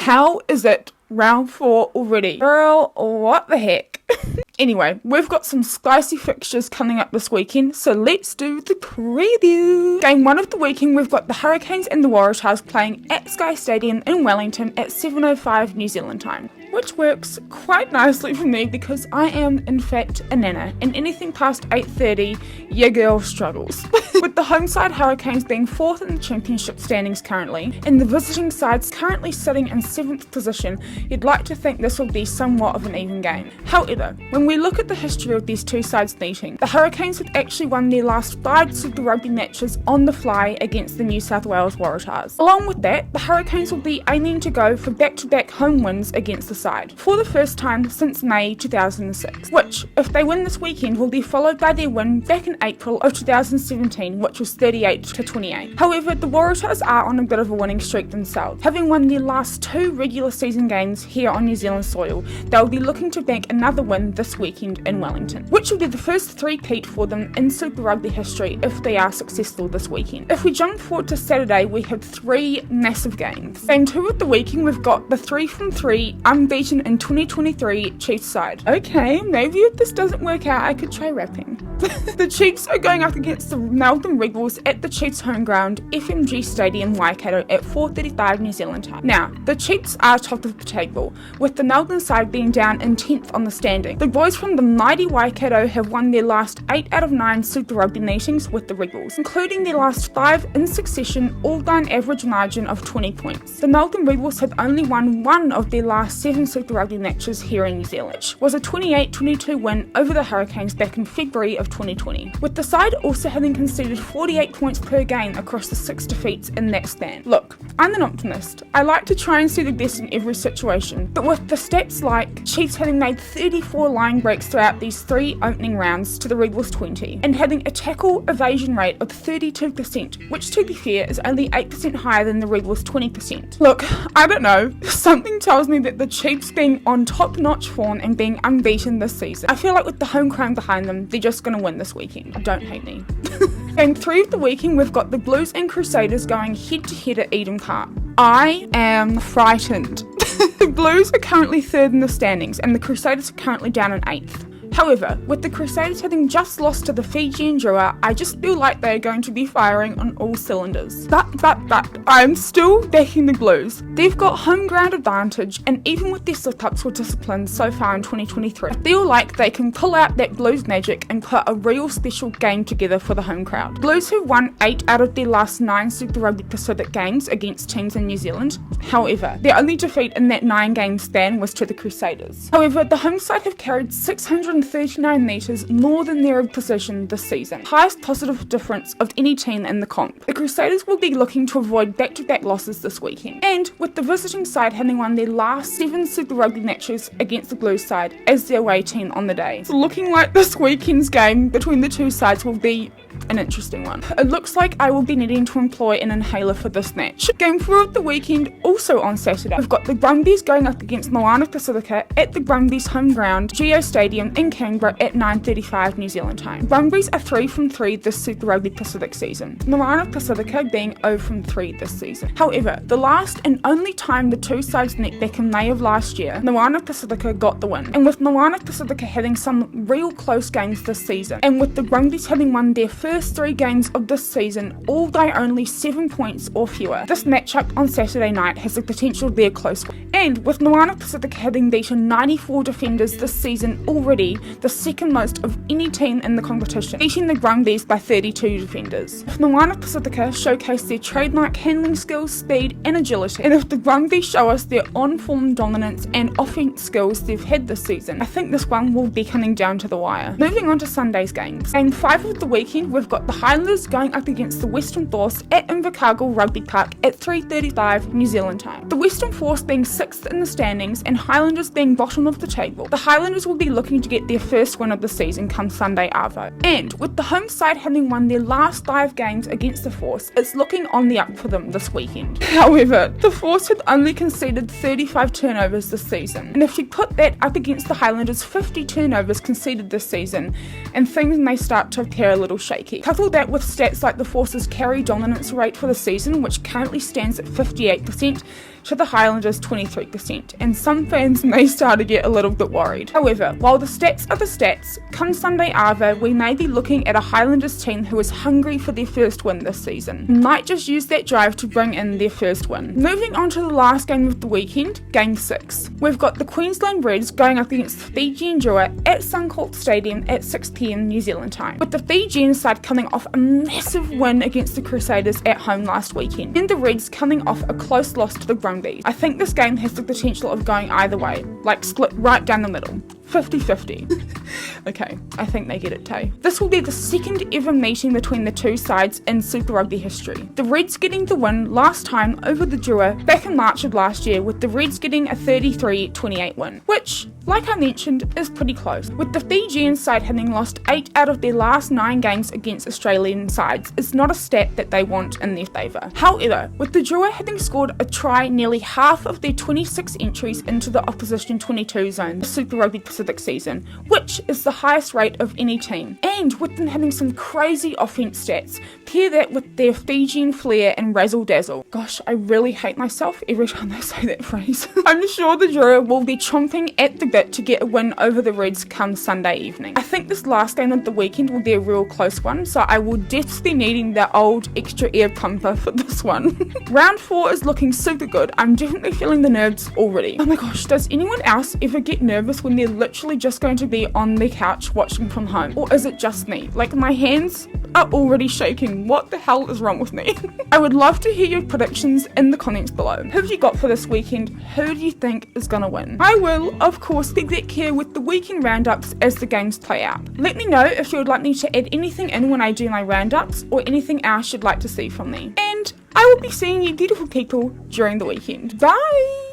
How is it round 4 already? Girl, what the heck? Anyway, we've got some spicy fixtures coming up this weekend, so let's do the preview. Game 1 of the weekend, we've got the Hurricanes and the Waratahs playing at Sky Stadium in Wellington at 7:05 New Zealand time, which works quite nicely for me because I am, in fact, a nana, and anything past 8:30, your girl struggles. With the home side Hurricanes being 4th in the championship standings currently, and the visiting sides currently sitting in 7th position, you'd like to think this will be somewhat of an even game. However, when we look at the history of these two sides meeting, the Hurricanes have actually won their last 5 Super Rugby matches on the fly against the New South Wales Waratahs. Along with that, the Hurricanes will be aiming to go for back-to-back home wins against the side, for the first time since May 2006, which, if they win this weekend, will be followed by their win back in April of 2017, which was 38-28. However, the Waratahs are on a bit of a winning streak themselves. Having won their last 2 regular season games here on New Zealand soil, they'll be looking to bank another win this weekend in Wellington, which will be the first three-peat for them in Super Rugby history if they are successful this weekend. If we jump forward to Saturday, we have 3 massive games. Game 2 of the weekend, we've got the 3-from-3 unbeaten in 2023 Chiefs side. Okay, maybe if this doesn't work out, I could try rapping. The Chiefs are going up against the Melbourne Rebels at the Chiefs' home ground, FMG Stadium, Waikato, at 4:35 New Zealand time. Now, the Chiefs are top of the table, with the Melbourne side being down in 10th on the standing. The boys from the mighty Waikato have won their last 8 out of 9 Super Rugby meetings with the Rebels, including their last 5 in succession, all by an average margin of 20 points. The Melbourne Rebels have only won 1 of their last 7 Super Rugby matches here in New Zealand, which was a 28-22 win over the Hurricanes back in February of 2020, with the side also having conceded 48 points per game across the 6 defeats in that span. Look, I'm an optimist. I like to try and see the best in every situation, but with the stats like Chiefs having made 34 line breaks throughout these 3 opening rounds to the Rebels 20, and having a tackle evasion rate of 32%, which to be fair is only 8% higher than the Rebels 20%. Look, I don't know, something tells me that the Chiefs being on top-notch form and being unbeaten this season, I feel like with the home crowd behind them, they're just going to win this weekend. Don't hate me. Game 3 of the weekend, we've got the Blues and Crusaders going head-to-head at Eden Park. I am frightened. The Blues are currently 3rd in the standings, and the Crusaders are currently down in 8th. However, with the Crusaders having just lost to the Fijian Drua, I just feel like they're going to be firing on all cylinders. But, I'm still backing the Blues. They've got home ground advantage, and even with their slip-ups with discipline so far in 2023, I feel like they can pull out that Blues magic and put a real special game together for the home crowd. Blues have won 8 out of their last 9 Super Rugby Pacific games against teams in New Zealand. However, their only defeat in that 9-game span was to the Crusaders. However, the home side have carried 639 metres more than their opposition this season, highest positive difference of any team in the comp. The Crusaders will be looking to avoid back-to-back losses this weekend, and with the visiting side having won their last 7 Super Rugby matches against the Blues side as their away team on the day. It's looking like this weekend's game between the two sides will be an interesting one. It looks like I will be needing to employ an inhaler for this match. Game 4 of the weekend, also on Saturday, we've got the Brumbies going up against Moana Pacifica at the Brumbies home ground, Geo Stadium in Canberra at 9:35 New Zealand time. Brumbies are 3-from-3 this Super Rugby Pacific season, Moana Pacifica being 0-from-3 this season. However, the last and only time the two sides met back in May of last year, Moana Pacifica got the win. And with Moana Pacifica having some real close games this season, and with the Brumbies having won their first 3 games of this season, all by only 7 points or fewer, this matchup on Saturday night has the potential to be a close one. And with Moana Pacifica having beaten 94 defenders this season already, the second most of any team in the competition, beating the Brumbies by 32 defenders. If Moana Pacifica showcase their trademark handling skills, speed and agility, and if the Brumbies show us their on-form dominance and offense skills they've had this season, I think this one will be coming down to the wire. Moving on to Sunday's games. Game 5 of the weekend, we've got the Highlanders going up against the Western Force at Invercargill Rugby Park at 3:35 New Zealand time. The Western Force being 6th in the standings and Highlanders being bottom of the table, the Highlanders will be looking to get their first win of the season come Sunday arvo. And with the home side having won their last 5 games against the Force, it's looking on the up for them this weekend. However, the Force have only conceded 35 turnovers this season, and if you put that up against the Highlanders' 50 turnovers conceded this season, and things may start to appear a little shaky. Couple that with stats like the Force's carry dominance rate for the season, which currently stands at 58%, to the Highlanders 23%, and some fans may start to get a little bit worried. However, while the stats are the stats, come Sunday Arvo, we may be looking at a Highlanders team who is hungry for their first win this season. Might just use that drive to bring in their first win. Moving on to the last game of the weekend, Game 6. We've got the Queensland Reds going up against the Fijian Drua at Suncorp Stadium at 6 p.m. New Zealand time, with the Fijian side coming off a massive win against the Crusaders at home last weekend, and the Reds coming off a close loss to the Brumbies. I think this game has the potential of going either way, like split right down the middle. 50-50. Okay, I think they get it, Tay. This will be the second ever meeting between the two sides in Super Rugby history. The Reds getting the win last time over the Drua back in March of last year, with the Reds getting a 33-28 win, which, like I mentioned, is pretty close. With the Fijian side having lost 8 out of their last 9 games against Australian sides, it's not a stat that they want in their favour. However, with the Drua having scored a try nearly half of their 26 entries into the opposition 22 zone, the Super Rugby Pacific season, which is the highest rate of any team, and with them having some crazy offense stats, pair that with their Fijian flair and razzle dazzle. Gosh, I really hate myself every time I say that phrase. I'm sure the Drua will be chomping at the bit to get a win over the Reds come Sunday evening. I think this last game of the weekend will be a real close one, so I will definitely be needing the old extra air pumper for this one. Round 4 is looking super good. I'm definitely feeling the nerves already. Oh my gosh, does anyone else ever get nervous when they're literally just going to be on their couch watching from home? Or is it just me? Like, my hands are already shaking. What the hell is wrong with me? I would love to hear your predictions in the comments below. Who have you got for this weekend? Who do you think is gonna win? I will, of course, be back here with the weekend roundups as the games play out. Let me know if you would like me to add anything in when I do my roundups, or anything else you'd like to see from me. And I will be seeing you beautiful people during the weekend. Bye!